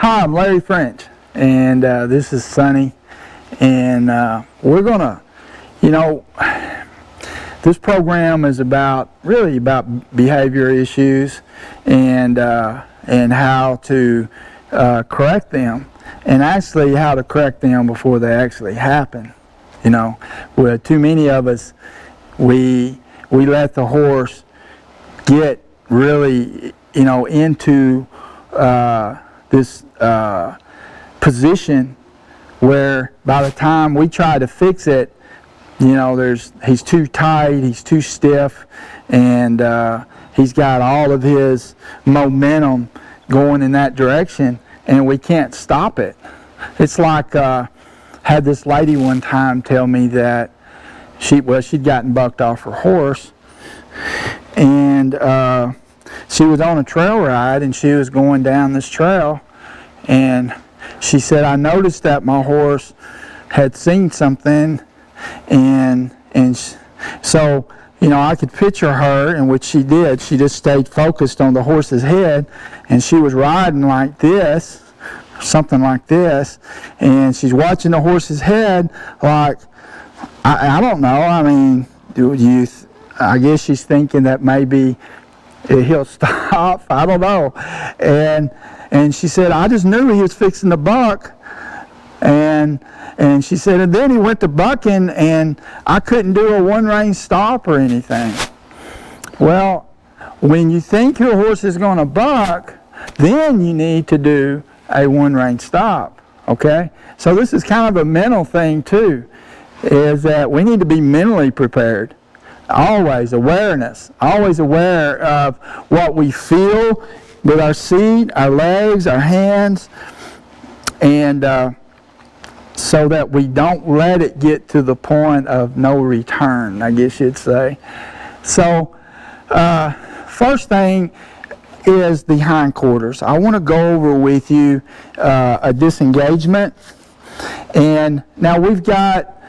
Hi, I'm Larry French, and this is Sonny, and we're gonna, this program is really about behavior issues and how to correct them, and actually how to correct them before they actually happen. Where too many of us, we let the horse get really, into this position where by the time we try to fix it, he's too tight, he's too stiff, and he's got all of his momentum going in that direction, and we can't stop it. It's like had this lady one time tell me that she'd gotten bucked off her horse, and she was on a trail ride, and she was going down this trail, and she said, I noticed that my horse had seen something, and so I could picture her, and which she did. She just stayed focused on the horse's head, and she was riding like this, something like this, and she's watching the horse's head like, I don't know, I mean, I guess she's thinking that maybe he'll stop, I don't know, and she said, I just knew he was fixing to buck, and she said, and then he went to bucking, and I couldn't do a one-range stop or anything. Well, when you think your horse is going to buck, then you need to do a one-range stop, okay? So this is kind of a mental thing too, is that we need to be mentally prepared. Always awareness, always aware of what we feel with our seat, our legs, our hands, and so that we don't let it get to the point of no return, I guess you'd say. So first thing is the hindquarters. I want to go over with you a disengagement, and now we've got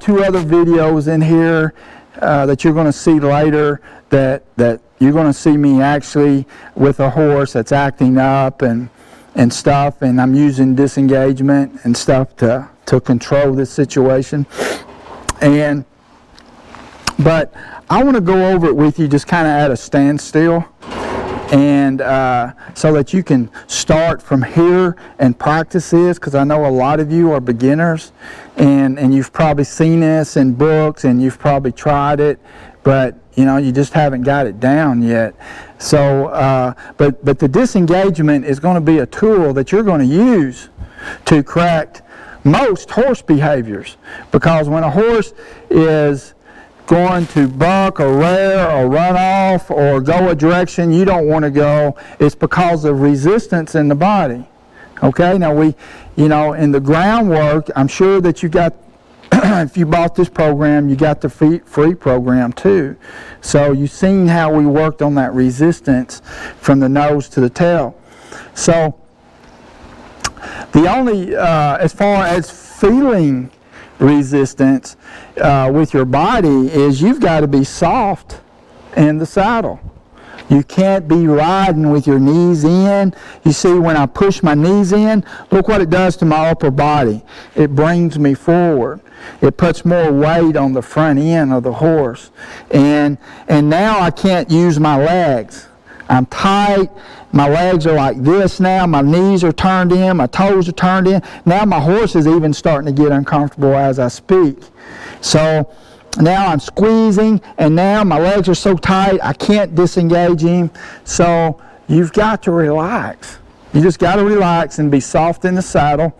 two other videos in here that you're going to see later, that you're going to see me actually with a horse that's acting up and stuff, and I'm using disengagement and stuff to control this situation. But I want to go over it with you just kind of at a standstill, and so that you can start from here and practice this, because I know a lot of you are beginners, and you've probably seen this in books, and you've probably tried it, but you just haven't got it down yet. So but the disengagement is going to be a tool that you're going to use to correct most horse behaviors, because when a horse is going to buck or rear or run off or go a direction you don't want to go, it's because of resistance in the body. Okay, now in the groundwork, I'm sure that you got, if you bought this program, you got the free program too. So you've seen how we worked on that resistance from the nose to the tail. So the only, as far as feeling resistance with your body, is you've got to be soft in the saddle. You can't be riding with your knees in. You see, when I push my knees in, look what it does to my upper body. It brings me forward. It puts more weight on the front end of the horse. And now I can't use my legs. I'm tight. My legs are like this now. My knees are turned in. My toes are turned in. Now my horse is even starting to get uncomfortable as I speak. So now I'm squeezing, and now my legs are so tight I can't disengage him. So you've got to relax. You just got to relax and be soft in the saddle,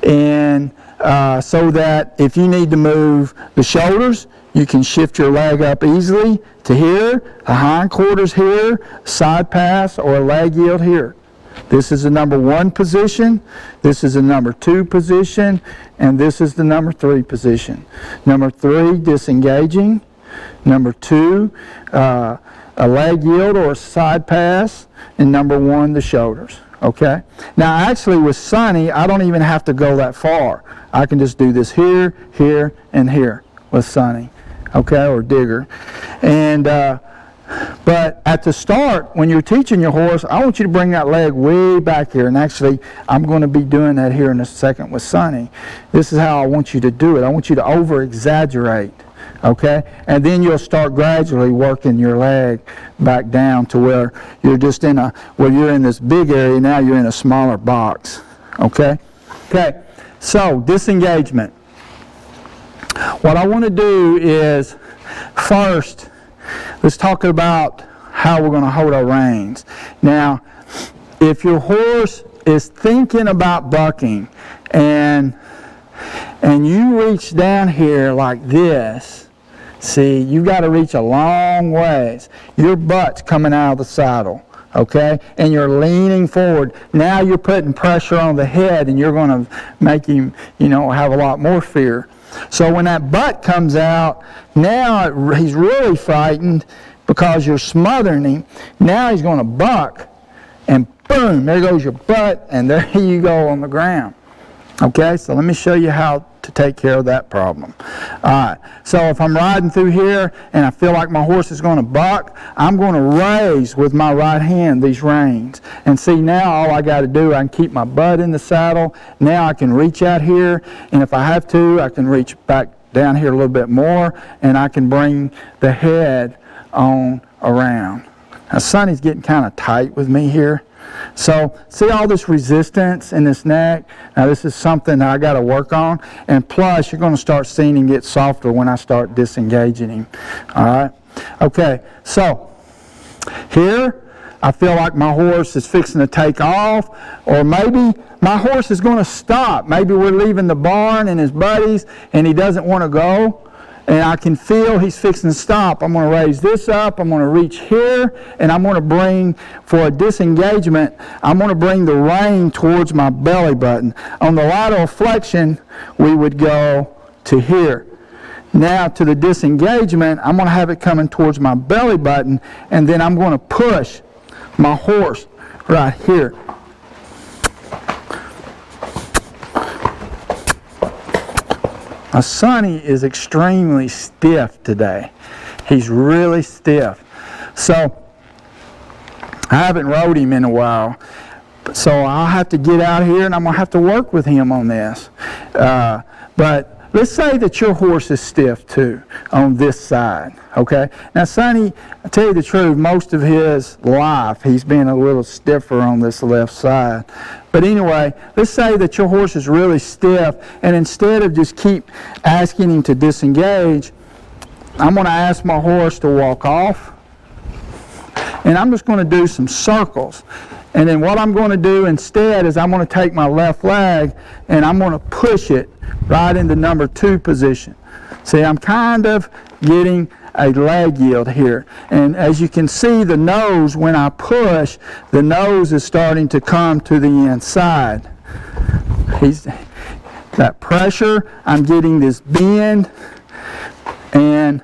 and so that if you need to move the shoulders, you can shift your leg up easily to here, the hindquarters here, side pass, or a leg yield here. This is the number 1 position, this is the number 2 position, and this is the number 3 position. Number 3, disengaging. Number 2, a leg yield or a side pass. And number 1, the shoulders. Okay? Now actually with Sonny, I don't even have to go that far. I can just do this here, here, and here with Sonny. Okay, or Digger. And But at the start, when you're teaching your horse, I want you to bring that leg way back here. And actually, I'm going to be doing that here in a second with Sonny. This is how I want you to do it. I want you to over-exaggerate, okay? And then you'll start gradually working your leg back down to where you're just where you're in this big area, now you're in a smaller box, okay? Okay, so disengagement. What I want to do is, first, let's talk about how we're going to hold our reins. Now, if your horse is thinking about bucking and you reach down here like this, see, you've got to reach a long ways. Your butt's coming out of the saddle, okay? And you're leaning forward. Now you're putting pressure on the head, and you're going to make him, have a lot more fear. So when that butt comes out, now he's really frightened because you're smothering him. Now he's going to buck, and boom, there goes your butt, and there you go on the ground. Okay, so let me show you how to take care of that problem. All right, so if I'm riding through here and I feel like my horse is going to buck, I'm going to raise with my right hand these reins. And see, now all I got to do, I can keep my butt in the saddle. Now I can reach out here, and if I have to, I can reach back down here a little bit more, and I can bring the head on around. Now Sonny's getting kind of tight with me here. So see all this resistance in this neck? Now this is something that I got to work on, and plus you're going to start seeing him get softer when I start disengaging him. All right? Okay, so here I feel like my horse is fixing to take off, or maybe my horse is going to stop. Maybe we're leaving the barn and his buddies and he doesn't want to go. And I can feel he's fixing to stop. I'm going to raise this up. I'm going to reach here. And I'm going to bring, for a disengagement, I'm going to bring the rein towards my belly button. On the lateral flexion, we would go to here. Now to the disengagement, I'm going to have it coming towards my belly button. And then I'm going to push my horse right here. Now, Sonny is extremely stiff today. He's really stiff. So, I haven't rode him in a while. So, I'll have to get out here and I'm going to have to work with him on this. But let's say that your horse is stiff too on this side. Okay? Now, Sonny, I tell you the truth, most of his life he's been a little stiffer on this left side. But anyway, let's say that your horse is really stiff, and instead of just keep asking him to disengage, I'm going to ask my horse to walk off, and I'm just going to do some circles. And then what I'm going to do instead is I'm going to take my left leg and I'm going to push it right into number 2 position. See, I'm kind of getting a leg yield here. And as you can see, the nose, when I push, the nose is starting to come to the inside. That pressure, I'm getting this bend, and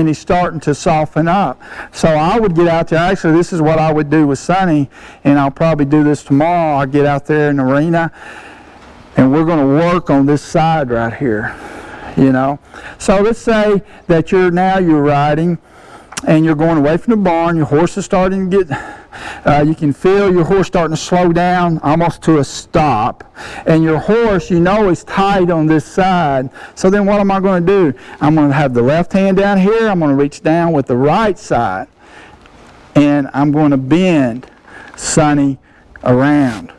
he's starting to soften up. So I would get out there. Actually, this is what I would do with Sonny, and I'll probably do this tomorrow. I'll get out there in the arena, and we're going to work on this side right here. So let's say that you're riding and you're going away from the barn. Your horse is starting to get, you can feel your horse starting to slow down almost to a stop. And your horse, is tight on this side. So then what am I going to do? I'm going to have the left hand down here. I'm going to reach down with the right side. And I'm going to bend Sonny around.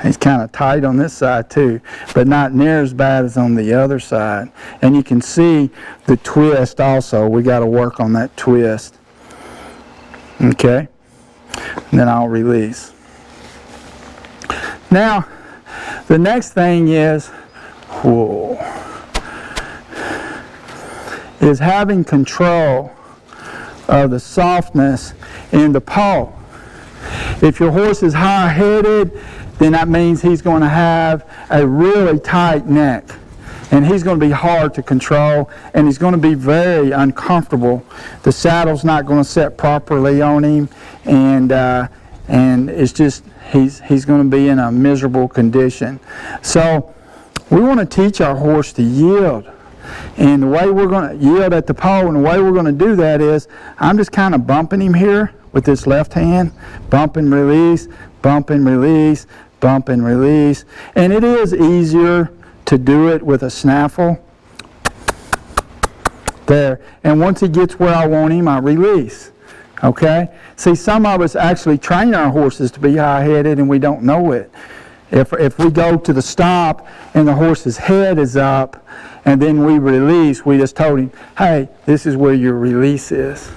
He's kind of tight on this side too, but not near as bad as on the other side. And you can see the twist also. We got to work on that twist. Okay? And then I'll release. Now, the next thing is having control of the softness in the paw. If your horse is high-headed, then that means he's going to have a really tight neck. And he's going to be hard to control, and he's going to be very uncomfortable. The saddle's not going to set properly on him, and it's just, he's going to be in a miserable condition. So we want to teach our horse to yield. And the way we're going to yield at the pole, and the way we're going to do that is I'm just kind of bumping him here with this left hand. Bump and release, bump and release, bump and release. And it is easier to do it with a snaffle. There. And once he gets where I want him, I release. Okay? See, some of us actually train our horses to be high-headed and we don't know it. If we go to the stop and the horse's head is up and then we release, we just told him, hey, this is where your release is.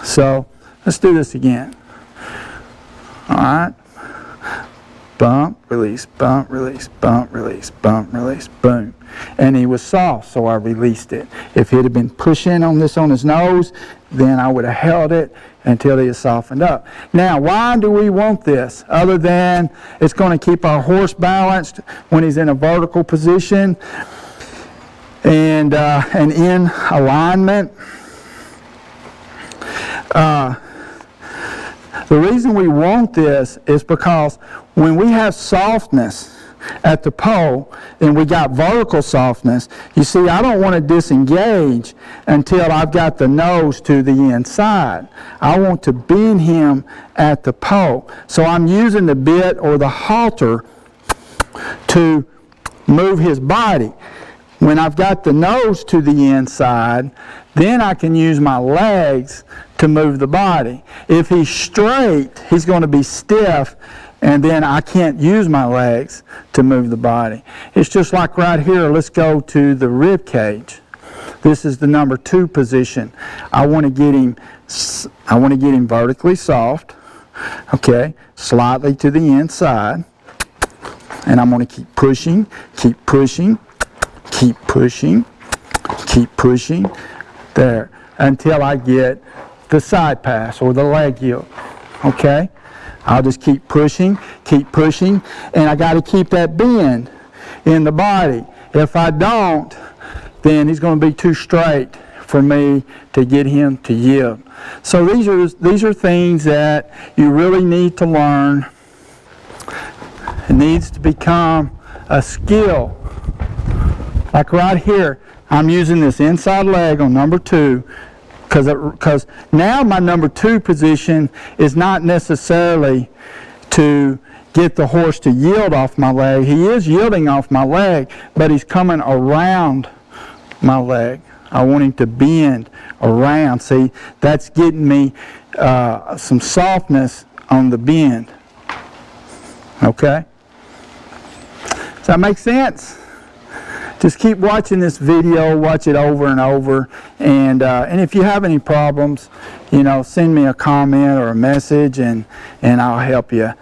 So, let's do this again. All right? Bump, release, bump, release, bump, release, bump, release, boom. And he was soft, so I released it. If he'd have been pushing on this on his nose, then I would have held it until he is softened up. Now, why do we want this? Other than it's going to keep our horse balanced when he's in a vertical position and in alignment. The reason we want this is because when we have softness at the pole, and we got vertical softness, you see, I don't want to disengage until I've got the nose to the inside. I want to bend him at the pole. So I'm using the bit or the halter to move his body. When I've got the nose to the inside, then I can use my legs to move the body. If he's straight, he's going to be stiff, and then I can't use my legs to move the body. It's just like right here. Let's go to the rib cage. This is the number 2 position. I want to get him vertically soft. Okay, slightly to the inside, and I'm going to keep pushing, keep pushing, keep pushing, keep pushing, there, until I get the side pass or the leg yield. Okay? I'll just keep pushing, and I got to keep that bend in the body. If I don't, then he's going to be too straight for me to get him to yield. So these are things that you really need to learn. It needs to become a skill. Like right here, I'm using this inside leg on number 2 because now my number 2 position is not necessarily to get the horse to yield off my leg. He is yielding off my leg, but he's coming around my leg. I want him to bend around. See, that's getting me some softness on the bend. Okay? Does that make sense? Just keep watching this video, watch it over and over, and if you have any problems, send me a comment or a message, and I'll help you.